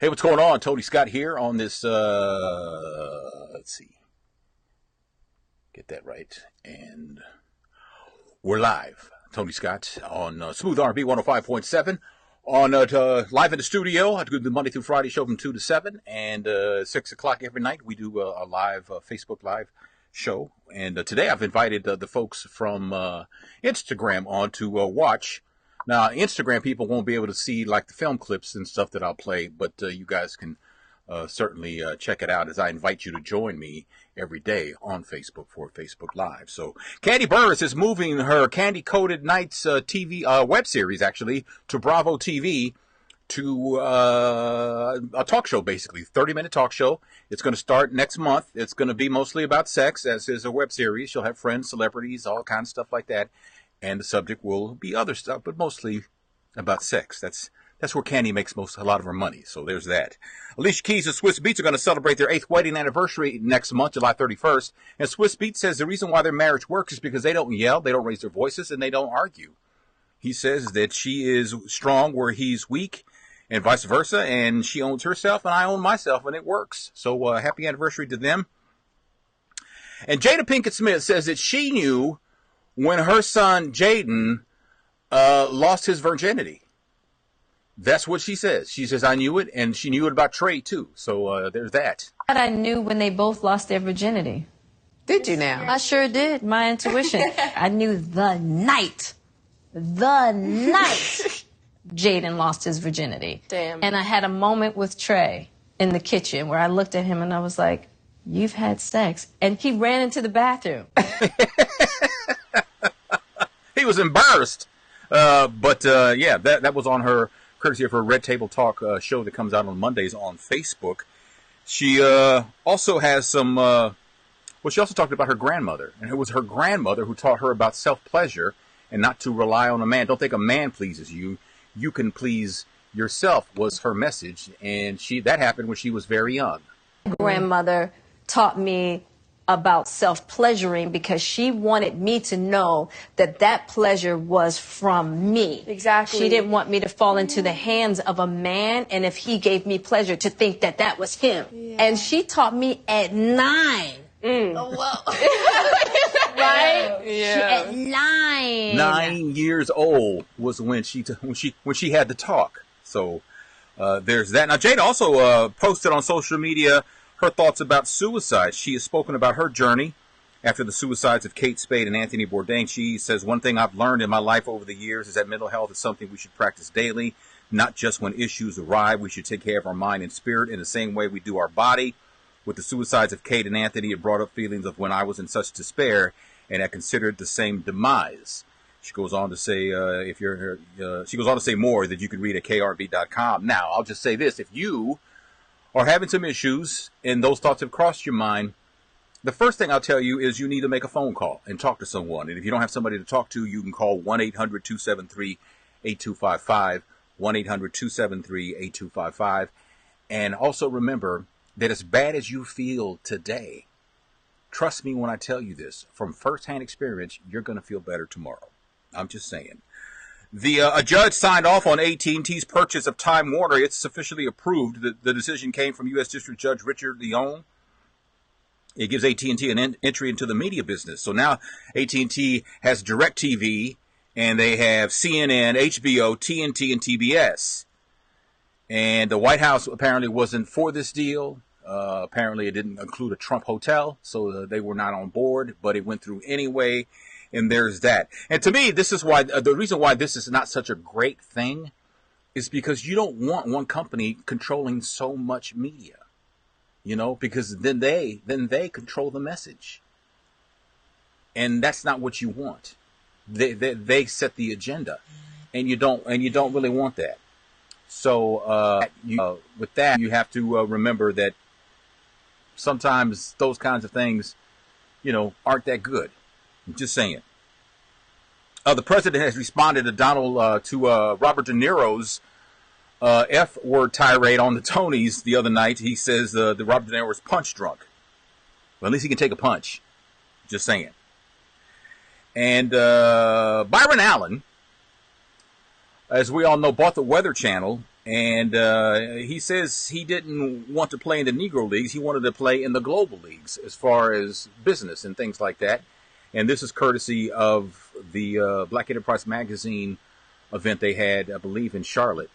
Hey, what's going on? Tony Scott here on this, let's see, get that right. And we're live. Tony Scott on Smooth R&B 105.7 on live in the studio. I do the Monday through Friday show from 2 to 7 and 6 o'clock every night. We do a live Facebook Live show. And today I've invited the folks from Instagram on to watch. Now, Instagram people won't be able to see like the film clips and stuff that I'll play, but you guys can certainly check it out as I invite you to join me every day on Facebook for Facebook Live. So, Candy Burris is moving her Candy Coated Nights TV web series, actually, to Bravo TV to a talk show, basically, 30-minute talk show. It's going to start next month. It's going to be mostly about sex, as is a web series. She'll have friends, celebrities, all kinds of stuff like that. And the subject will be other stuff, but mostly about sex. That's where Candy makes a lot of her money. So there's that. Alicia Keys and Swiss Beats are going to celebrate their 8th wedding anniversary next month, July 31st. And Swiss Beats says the reason why their marriage works is because they don't yell, they don't raise their voices, and they don't argue. He says that she is strong where he's weak, and vice versa. And she owns herself, and I own myself, and it works. So happy anniversary to them. And Jada Pinkett-Smith says that she knew when her son, Jaden, lost his virginity. That's what she says. She says, I knew it, and she knew it about Trey, too. So there's that. I knew when they both lost their virginity. Did you now? I sure did. My intuition. I knew the night Jaden lost his virginity. Damn. And I had a moment with Trey in the kitchen where I looked at him and I was like, you've had sex. And he ran into the bathroom. He was embarrassed. But yeah, that was on her, courtesy of her Red Table Talk show that comes out on Mondays on Facebook. She also has some, well, she also talked about her grandmother. And it was her grandmother who taught her about self-pleasure and not to rely on a man. Don't think a man pleases you. You can please yourself was her message. And that happened when she was very young. Grandmother taught me about self-pleasuring because she wanted me to know that that pleasure was from me. Exactly. She didn't want me to fall into the hands of a man, and if he gave me pleasure, to think that that was him. Yeah. And she taught me at 9. Oh, well. Right? Yeah. At 9. 9 years old was when she had the talk. So there's that. Now Jada also posted on social media her thoughts about suicide. She has spoken about her journey after the suicides of Kate Spade and Anthony Bourdain. She says, one thing I've learned in my life over the years is that mental health is something we should practice daily, not just when issues arrive. We should take care of our mind and spirit in the same way we do our body. With the suicides of Kate and Anthony, it brought up feelings of when I was in such despair and I considered the same demise. She goes on to say, she goes on to say more that you can read at krb.com. Now, I'll just say this. If you are having some issues and those thoughts have crossed your mind, the first thing I'll tell you is you need to make a phone call and talk to someone. And if you don't have somebody to talk to, you can call 1-800-273-8255, 1-800-273-8255. And also remember that as bad as you feel today, trust me when I tell you this, from firsthand experience, you're going to feel better tomorrow. I'm just saying. A judge signed off on AT&T's purchase of Time Warner. It's officially approved. The decision came from U.S. District Judge Richard Leon. It gives AT&T an entry into the media business. So now AT&T has DirecTV, and they have CNN, HBO, TNT, and TBS. And the White House apparently wasn't for this deal. Apparently it didn't include a Trump hotel, so they were not on board, but it went through anyway. And there's that. And to me, this is why the reason why this is not such a great thing is because you don't want one company controlling so much media, you know, because then they control the message, and that's not what you want. They set the agenda, and you don't really want that. So with that, you have to remember that sometimes those kinds of things, you know, aren't that good. I'm just saying. The president has responded to Robert De Niro's F-word tirade on the Tonys the other night. He says the Robert De Niro was punch drunk. Well, at least he can take a punch. Just saying. And Byron Allen, as we all know, bought the Weather Channel And he says he didn't want to play in the Negro Leagues. He wanted to play in the global leagues as far as business and things like that. And this is courtesy of the Black Enterprise Magazine event they had, I believe, in Charlotte.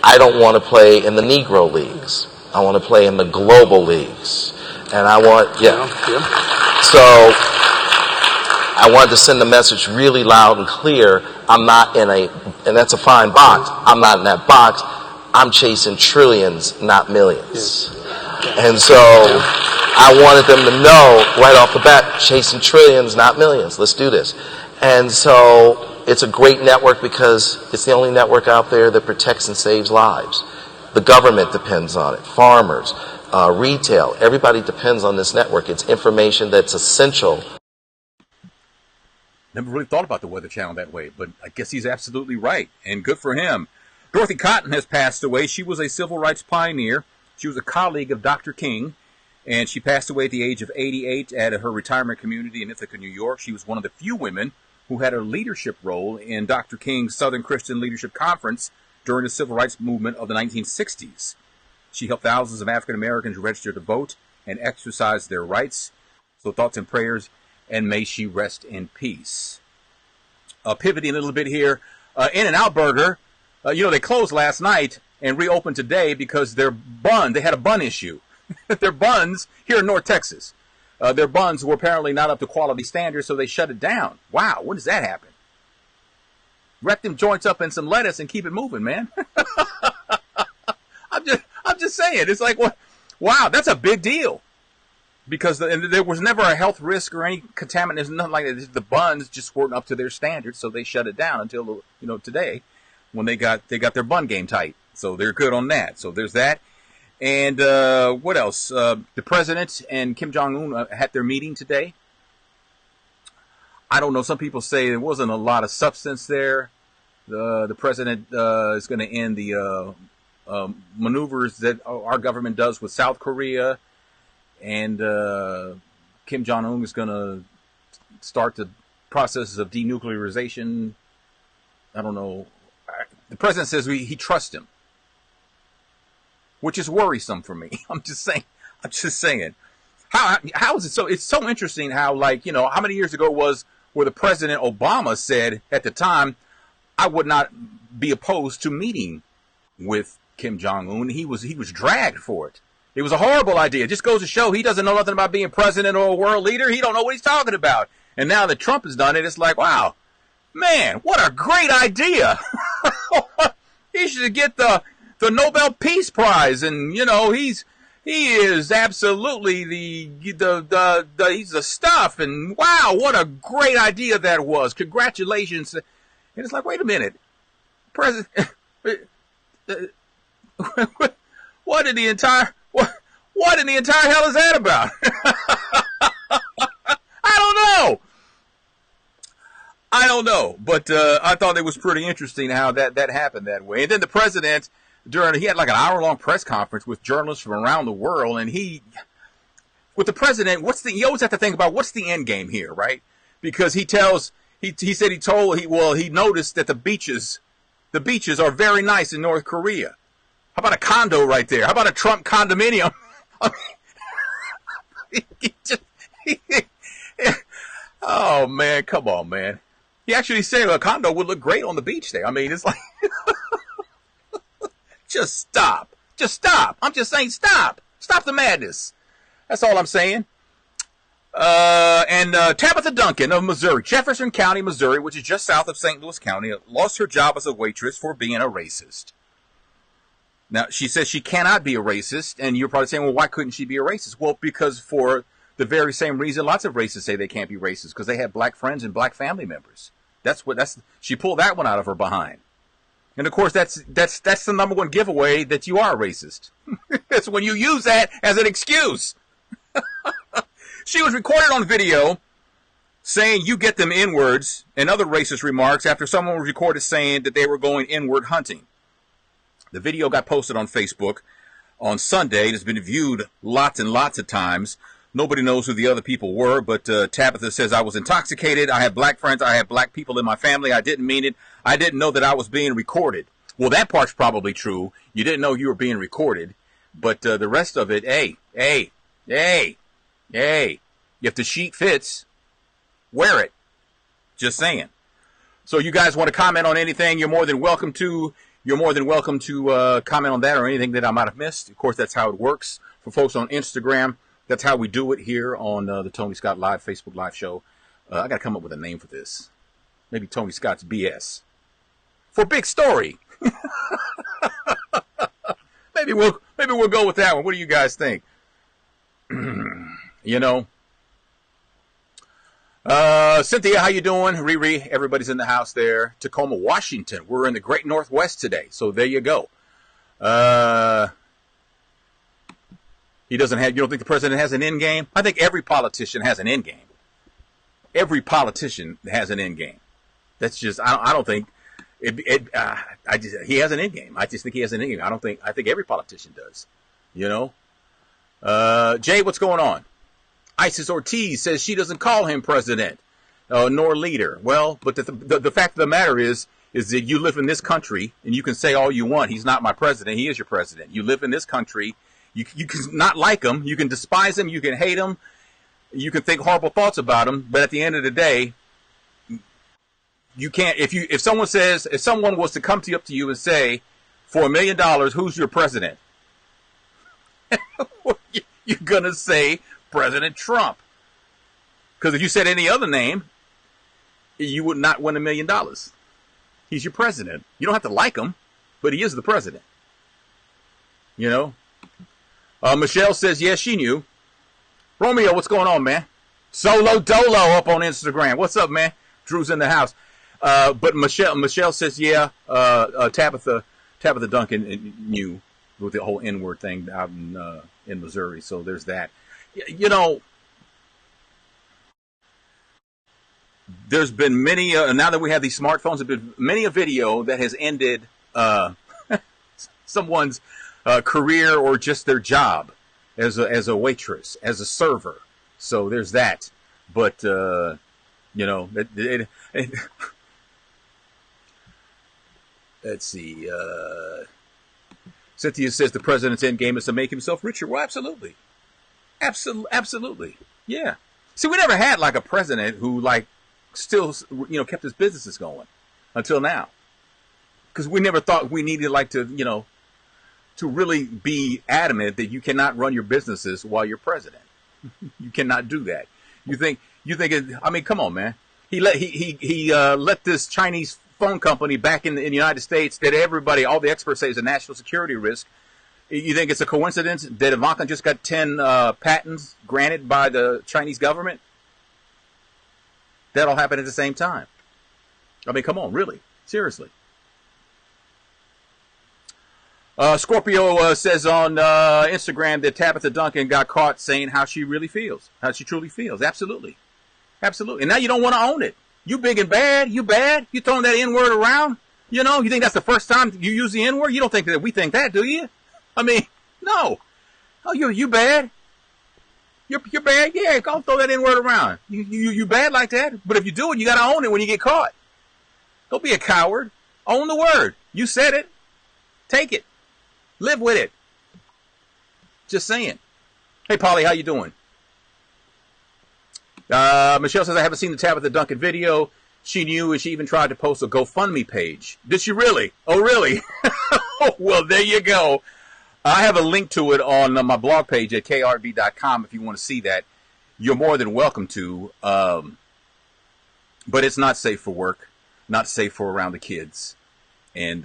I don't want to play in the Negro Leagues. I want to play in the global leagues. And I want, So I wanted to send the message really loud and clear. I'm not in and that's a fine box. I'm not in that box. I'm chasing trillions, not millions. And so I wanted them to know right off the bat, chasing trillions, not millions. Let's do this. And so it's a great network because it's the only network out there that protects and saves lives. The government depends on it. Farmers, retail, everybody depends on this network. It's information that's essential. Never really thought about the Weather Channel that way, but I guess he's absolutely right, and good for him. Dorothy Cotton has passed away. She was a civil rights pioneer. She was a colleague of Dr. King, and she passed away at the age of 88 at her retirement community in Ithaca, New York. She was one of the few women who had a leadership role in Dr. King's Southern Christian Leadership Conference during the civil rights movement of the 1960s. She helped thousands of African Americans register to vote and exercise their rights. So thoughts and prayers, and may she rest in peace. Pivoting a little bit here, In-N-Out Burger, they closed last night and reopened today because they had a bun issue. Their buns here in North Texas, their buns were apparently not up to quality standards, so they shut it down. Wow, when does that happen? Wrap them joints up in some lettuce and keep it moving, man. I'm just saying, it's like, wow, that's a big deal. Because there was never a health risk or any contaminants, nothing like that. The buns just weren't up to their standards, so they shut it down until today, when they got their bun game tight. So they're good on that. So there's that. And what else? The president and Kim Jong-un had their meeting today. I don't know. Some people say there wasn't a lot of substance there. The president is going to end the maneuvers that our government does with South Korea. And Kim Jong-un is going to start the process of denuclearization. I don't know. The president says he trusts him, which is worrisome for me. I'm just saying. How is it so? It's so interesting how, how many years ago was where the President Obama said at the time, I would not be opposed to meeting with Kim Jong-un. He was dragged for it. It was a horrible idea. It just goes to show he doesn't know nothing about being president or a world leader. He don't know what he's talking about. And now that Trump has done it, it's like, wow, man, what a great idea. He should get the Nobel Peace Prize. And, he is absolutely he's the stuff. And wow, what a great idea that was. Congratulations. And it's like, wait a minute. President, what in the entire hell is that about? I don't know. But I thought it was pretty interesting how that happened that way. And then the president, he had like an hour-long press conference with journalists from around the world. And with the president, you always have to think about what's the end game here, right? Because he noticed that the beaches are very nice in North Korea. How about a condo right there? How about a Trump condominium? Oh, man, come on, man. He actually said a condo would look great on the beach there. I mean, it's like, just stop. Just stop. I'm just saying stop. Stop the madness. That's all I'm saying. And Tabitha Duncan of Missouri, Jefferson County, Missouri, which is just south of St. Louis County, lost her job as a waitress for being a racist. Now, she says she cannot be a racist, and you're probably saying, well, why couldn't she be a racist? Well, because for the very same reason lots of racists say they can't be racist, because they have black friends and black family members. She pulled that one out of her behind. And of course, that's the number one giveaway that you are a racist. It's when you use that as an excuse. She was recorded on video saying you get them N-words and other racist remarks after someone was recorded saying that they were going N-word hunting. The video got posted on Facebook on Sunday. It has been viewed lots and lots of times. Nobody knows who the other people were, but Tabitha says, I was intoxicated. I had black friends. I had black people in my family. I didn't mean it. I didn't know that I was being recorded. Well, that part's probably true. You didn't know you were being recorded, but the rest of it, hey, if the sheet fits, wear it. Just saying. So you guys want to comment on anything, you're more than welcome to. You're more than welcome to comment on that or anything that I might have missed. Of course, that's how it works. For folks on Instagram, that's how we do it here on the Tony Scott Live Facebook Live show. I got to come up with a name for this. Maybe Tony Scott's BS. For Big Story. Maybe we'll go with that one. What do you guys think? You know. Cynthia, how you doing? Riri, everybody's in the house there. Tacoma, Washington. We're in the Great Northwest today, so there you go. He doesn't have. You don't think the president has an end game? I think every politician has an end game. Every politician has an end game. That's just. I don't think. He has an end game. I just think he has an end game. I think every politician does. You know. Jay, what's going on? Isis Ortiz says she doesn't call him president nor leader. Well, but the fact of the matter is that you live in this country and you can say all you want. He's not my president. He is your president. You live in this country. You can not like him. You can despise him. You can hate him. You can think horrible thoughts about him. But at the end of the day, you can't. If someone was to come up to you and say, for $1 million, who's your president? You're gonna say President Trump. Because if you said any other name, you would not win $1 million. He's your president. You don't have to like him, but he is the president. You know? Michelle says, yes, she knew. Romeo, what's going on, man? Solo Dolo up on Instagram. What's up, man? Drew's in the house. But Michelle says, yeah, Tabitha Duncan knew with the whole N-word thing out in Missouri. So there's that. You know, there's been many, now that we have these smartphones, there's been many a video that has ended someone's career or just their job as a waitress, as a server. So there's that. But, you know, let's see. Cynthia says the president's end game is to make himself richer. Well, absolutely. Absolutely. Yeah. See, we never had like a president who like still, you know, kept his businesses going until now. Because we never thought we needed like to, you know, to really be adamant that you cannot run your businesses while you're president. You cannot do that. You think I mean, come on, man. He let this Chinese phone company back in the United States that all the experts say is a national security risk. You think it's a coincidence that Ivanka just got 10 patents granted by the Chinese government? That all happened at the same time. I mean, come on, really? Seriously. Scorpio says on Instagram that Tabitha Duncan got caught saying how she really feels, how she truly feels. Absolutely. Absolutely. And now you don't want to own it. You big and bad. You bad. You throwing that N-word around. You know, you think that's the first time you use the N-word? You don't think that we think that, do you? I mean, no. Oh, you bad? You're bad? Yeah, go throw that N-word around. You bad like that? But if you do it, you got to own it when you get caught. Don't be a coward. Own the word. You said it. Take it. Live with it. Just saying. Hey, Polly, how you doing? Michelle says, I haven't seen the Tabitha Duncan video. She knew, and she even tried to post a GoFundMe page. Did she really? Oh, really? Well, there you go. I have a link to it on my blog page at krb.com if you want to see that. You're more than welcome to. But it's not safe for work, not safe for around the kids. And,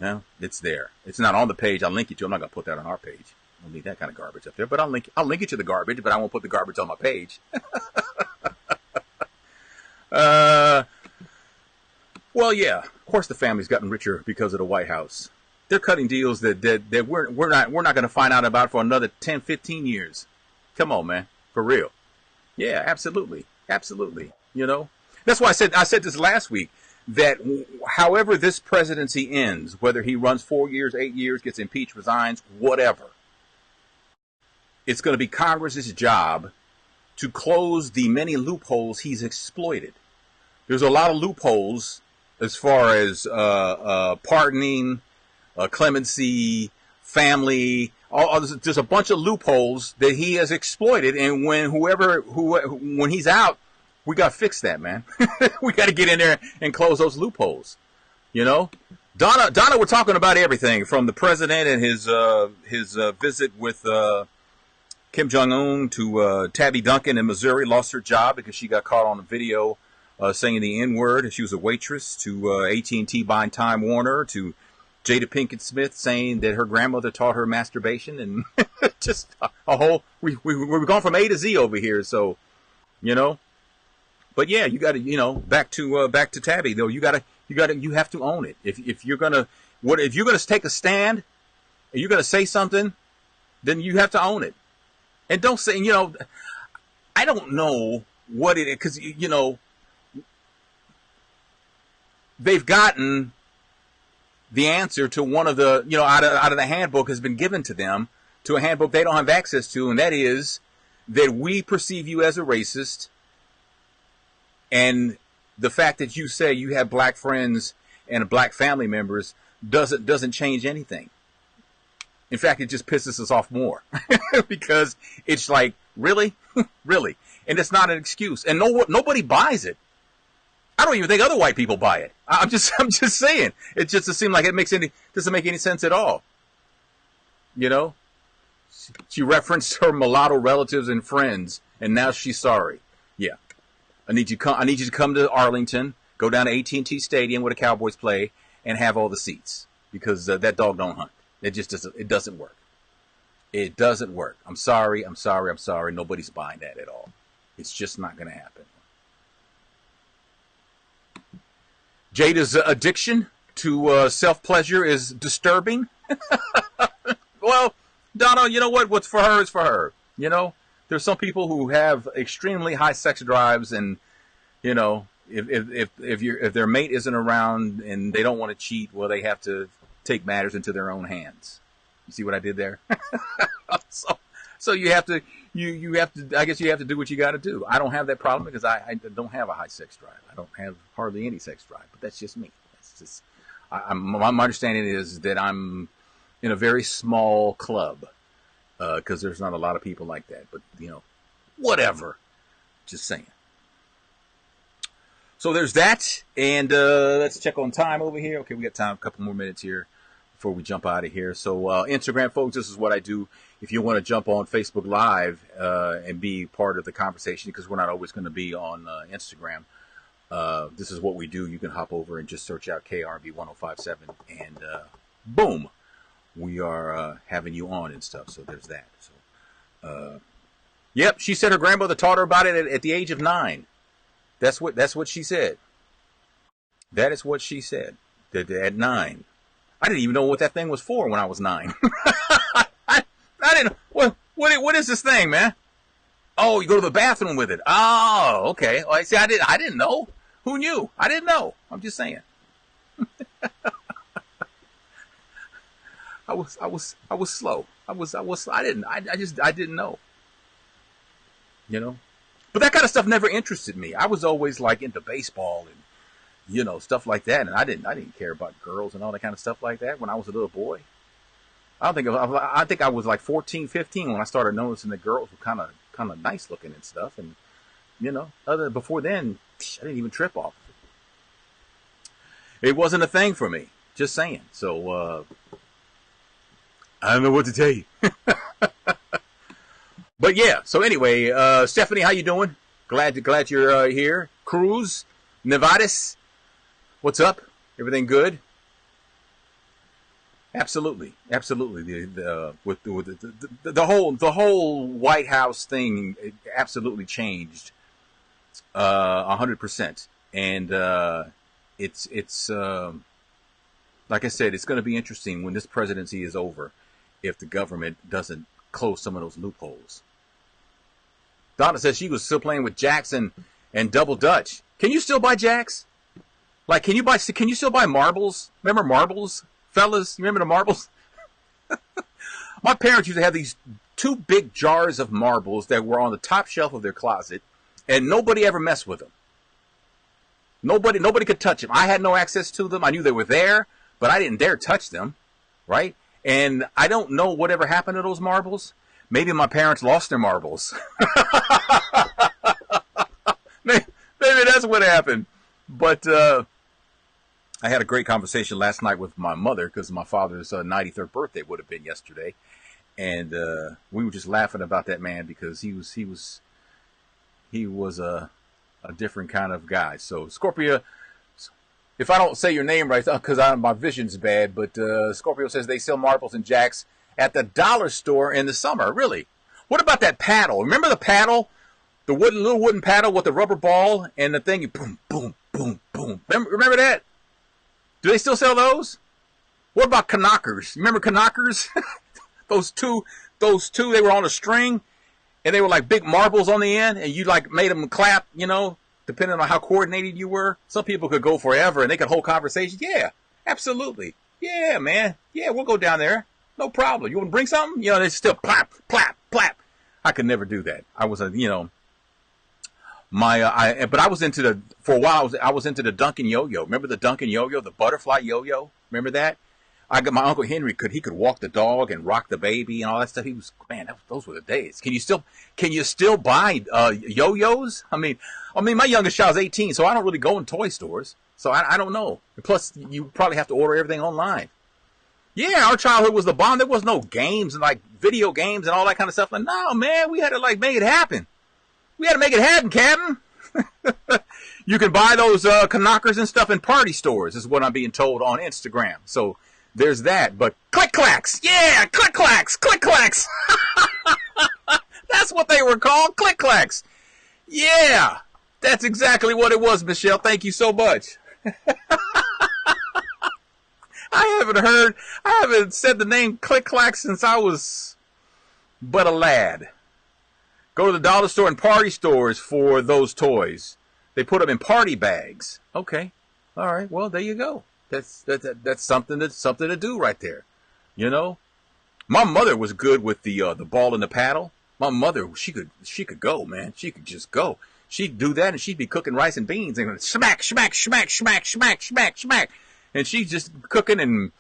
no, it's there. It's not on the page. I'll link it to. I'm not going to put that on our page. I don't need that kind of garbage up there. But I'll link it to the garbage, but I won't put the garbage on my page. Well, yeah. Of course the family's gotten richer because of the White House. They're cutting deals that we're not going to find out about for another 10, 15 years. Come on, man. For real. Yeah, absolutely. Absolutely. You know? That's why I said this last week, that however this presidency ends, whether he runs 4 years, 8 years, gets impeached, resigns, whatever, it's going to be Congress's job to close the many loopholes he's exploited. There's a lot of loopholes as far as pardoning, clemency, family. There's a bunch of loopholes that he has exploited, and when he's out, we got to fix that, man. We got to get in there and close those loopholes. You know, Donna, we're talking about everything from the president and his visit with Kim Jong-un to Tabby Duncan in Missouri lost her job because she got caught on a video saying the N-word. She was a waitress. To AT&T buying Time Warner. To Jada Pinkett-Smith saying that her grandmother taught her masturbation, and just a whole. We're going from A to Z over here. So, you know, but yeah, you got to, you know, back to Tabby though. You have to own it. If you're gonna take a stand, and you're gonna say something, then you have to own it. And don't say, you know, I don't know what it is, because, you know, they've gotten the answer to one of the, you know, out of the handbook has been given to them, to a handbook they don't have access to, and that is that we perceive you as a racist, and the fact that you say you have black friends and black family members doesn't change anything. In fact, it just pisses us off more because it's like, really? Really? And it's not an excuse. And nobody buys it. I don't even think other white people buy it. I'm just saying. It just doesn't seem like doesn't make any sense at all. You know? She referenced her mulatto relatives and friends, and now she's sorry. Yeah. I need you to come to Arlington, go down to AT&T Stadium where the Cowboys play, and have all the seats, because that dog don't hunt. It just doesn't. It doesn't work. It doesn't work. I'm sorry. Nobody's buying that at all. It's just not going to happen. Jada's addiction to self-pleasure is disturbing. Well, Donna, you know what? What's for her is for her. You know, there's some people who have extremely high sex drives, and you know, if their mate isn't around and they don't want to cheat, well, they have to take matters into their own hands. You see what I did there? So you have to, I guess you have to do what you got to do. I don't have that problem because I don't have a high sex drive. I don't have hardly any sex drive, but that's just me. That's just, my understanding is that I'm in a very small club, because there's not a lot of people like that, but you know, whatever, just saying. So there's that, and let's check on time over here. Okay, we got time, a couple more minutes here before we jump out of here. So Instagram, folks, this is what I do. If you want to jump on Facebook Live and be part of the conversation, because we're not always going to be on Instagram, this is what we do. You can hop over and just search out KRB1057, and boom, we are having you on and stuff. So there's that. So, yep, she said her grandmother taught her about it at the age of 9. That's what she said. That is what she said. That at 9. I didn't even know what that thing was for when I was 9. I didn't. What is this thing, man? Oh, you go to the bathroom with it. Oh, okay. Well, see, I didn't know. Who knew? I didn't know. I'm just saying. I was slow. I didn't know. You know? But that kind of stuff never interested me. I was always like into baseball and, you know, stuff like that. And I didn't care about girls and all that kind of stuff like that when I was a little boy. I think I was like 14, 15 when I started noticing that girls were kind of nice looking and stuff. And, you know, before then, I didn't even trip off it. It wasn't a thing for me. Just saying. So, I don't know what to tell you. But yeah, so anyway, Stephanie, how you doing? Glad you're here. Cruz, Nevadis, what's up? Everything good? Absolutely. The whole White House thing absolutely changed 100%, and it's like I said, it's going to be interesting when this presidency is over if the government doesn't close some of those loopholes. Donna says she was still playing with Jackson and Double Dutch. Can you still buy Jacks? Like, can you still buy marbles? Remember marbles, fellas? You remember the marbles? My parents used to have these 2 big jars of marbles that were on the top shelf of their closet, and nobody ever messed with them. Nobody could touch them. I had no access to them. I knew they were there, but I didn't dare touch them, right? And I don't know whatever happened to those marbles. Maybe my parents lost their marbles. Maybe that's what happened. But I had a great conversation last night with my mother because my father's 93rd birthday would have been yesterday. And we were just laughing about that man because he was a different kind of guy. So Scorpio, if I don't say your name right, because my vision's bad, but Scorpio says they sell marbles and jacks at the dollar store in the summer. Really? What about that paddle? Remember the paddle? The little wooden paddle with the rubber ball and the thing, you boom, boom, boom, boom. Remember that? Do they still sell those? What about knockers? Remember knockers? those two, they were on a string. And they were like big marbles on the end, and you like made them clap, depending on how coordinated you were. Some people could go forever, and they could hold conversations. Yeah, absolutely. Yeah, man. Yeah, we'll go down there. No problem. You want to bring something? They still plap, plap, plap. I could never do that. I was but I was into for a while, I was into the Duncan yo-yo. Remember the Duncan yo-yo, the butterfly yo-yo? Remember that? I got my Uncle Henry he could walk the dog and rock the baby and all that stuff. Those were the days. Can you still buy yo-yos? I mean, my youngest child's 18, so I don't really go in toy stores. So I don't know. Plus, you probably have to order everything online. Yeah, our childhood was the bomb. There was no games and like video games and all that kind of stuff. Like, no, man, we had to like make it happen. We had to make it happen, Captain. You can buy those knockers and stuff in party stores, is what I'm being told on Instagram. So there's that. But Clic-Clacs, yeah, Clic-Clacs, Clic-Clacs. That's what they were called, Clic-Clacs. Yeah, that's exactly what it was, Michelle. Thank you so much. I haven't said the name Clic-Clacs since I was but a lad. Go to the dollar store and party stores for those toys. They put them in party bags. Okay. All right. Well, there you go. That's something to do right there. My mother was good with the ball and the paddle. My mother, she could go, man. She could just go. She'd do that and she'd be cooking rice and beans and smack, smack, smack, smack, smack, smack, smack. And she's just cooking and,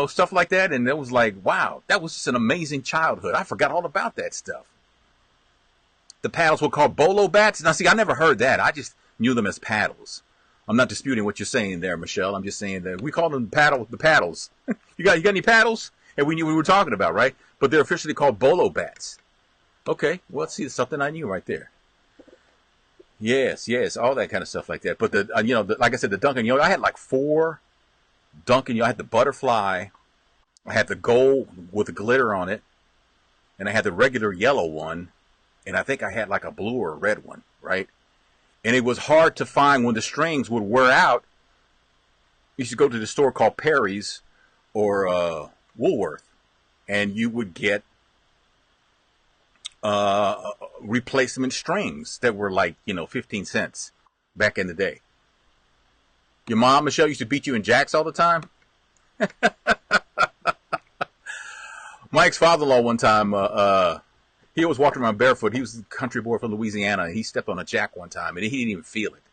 stuff like that. And it was like, wow, that was just an amazing childhood. I forgot all about that stuff. The paddles were called bolo bats. Now, see, I never heard that. I just knew them as paddles. I'm not disputing what you're saying there, Michelle. I'm just saying that we call them the paddles. You got any paddles? And we knew what we were talking about, right? But they're officially called bolo bats. Okay, well, see, something I knew right there. Yes, all that kind of stuff like that. But like I said, the Duncan yo-yo, I had like 4 Duncan yo-yo. I had the butterfly. I had the gold with the glitter on it. And I had the regular yellow one. And I think I had like a blue or a red one, right? And it was hard to find when the strings would wear out. You should go to the store called Perry's or Woolworth, and you would get replacement strings that were like 15 cents back in the day. Your mom, Michelle, used to beat you in jacks all the time. My ex-father-in-law one time. He was walking around barefoot. He was a country boy from Louisiana, and he stepped on a jack one time, and he didn't even feel it.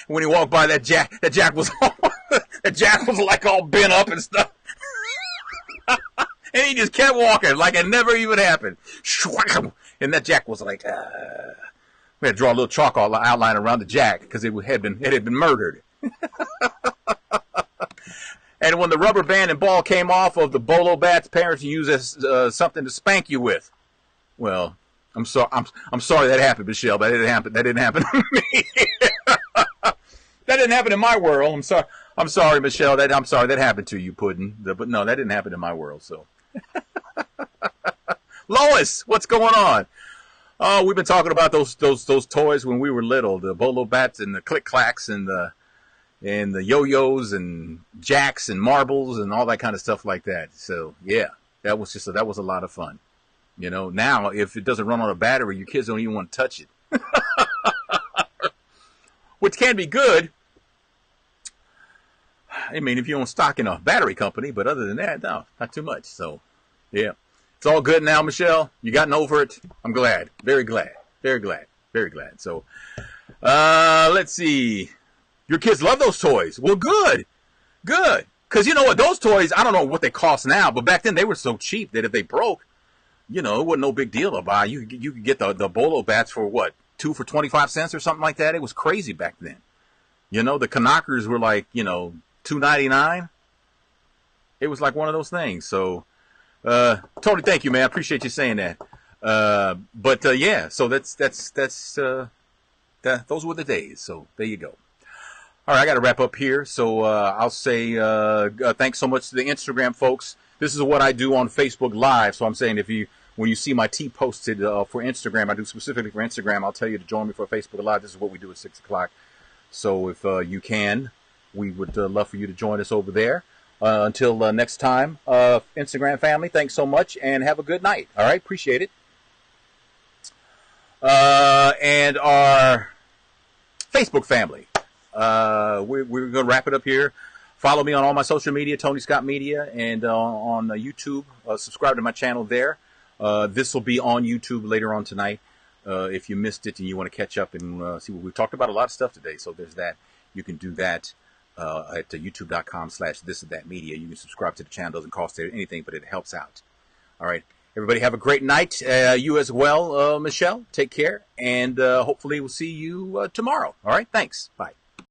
When he walked by, that jack was like all bent up and stuff. And he just kept walking like it never even happened. And that jack was like, we had to draw a little chalk outline around the jack because it had been murdered. And when the rubber band and ball came off of the bolo bats, parents used as something to spank you with. Well, I'm sorry that happened, Michelle, but that didn't happen to me. That didn't happen in my world. I'm sorry, Michelle. I'm sorry that happened to you, Puddin'. But no, that didn't happen in my world. So, Lois, what's going on? Oh, we've been talking about those toys when we were little, the bolo bats and the Clic-Clacs and the yo-yos and jacks and marbles and all that kind of stuff like that. So yeah, that was a lot of fun. Now if it doesn't run on a battery, your kids don't even want to touch it, which can be good. I mean, if you don't stock in a battery company, but other than that, no, not too much. So yeah, it's all good now, Michelle. You gotten over it. I'm glad, very glad, very glad, very glad. So Let's see. Your kids love those toys. Well, good. Because you know what? Those toys, I don't know what they cost now, but back then they were so cheap that if they broke, it wasn't no big deal to buy. You could get the Bolo bats for what? 2 for 25 cents or something like that. It was crazy back then. The Knockers were like, $2.99. It was like one of those things. So, Tony, thank you, man. I appreciate you saying that. Yeah, so those were the days. So there you go. All right, I got to wrap up here. So I'll say thanks so much to the Instagram folks. This is what I do on Facebook Live. So I'm saying when you see my tea posted for Instagram, I do specifically for Instagram, I'll tell you to join me for Facebook Live. This is what we do at 6 o'clock. So if you can, we would love for you to join us over there. Until next time, Instagram family, thanks so much and have a good night. All right, appreciate it. And our Facebook family, we're going to wrap it up here. Follow me on all my social media, Tony Scott Media, and on YouTube. Subscribe to my channel there. This will be on YouTube later on tonight. If you missed it and you want to catch up and see what we've talked about, a lot of stuff today. So there's that. You can do that at youtube.com/thististhatmedia. You can subscribe to the channel. Doesn't cost anything, but it helps out. All right. Everybody have a great night. You as well, Michelle. Take care. And hopefully we'll see you tomorrow. All right. Thanks. Bye.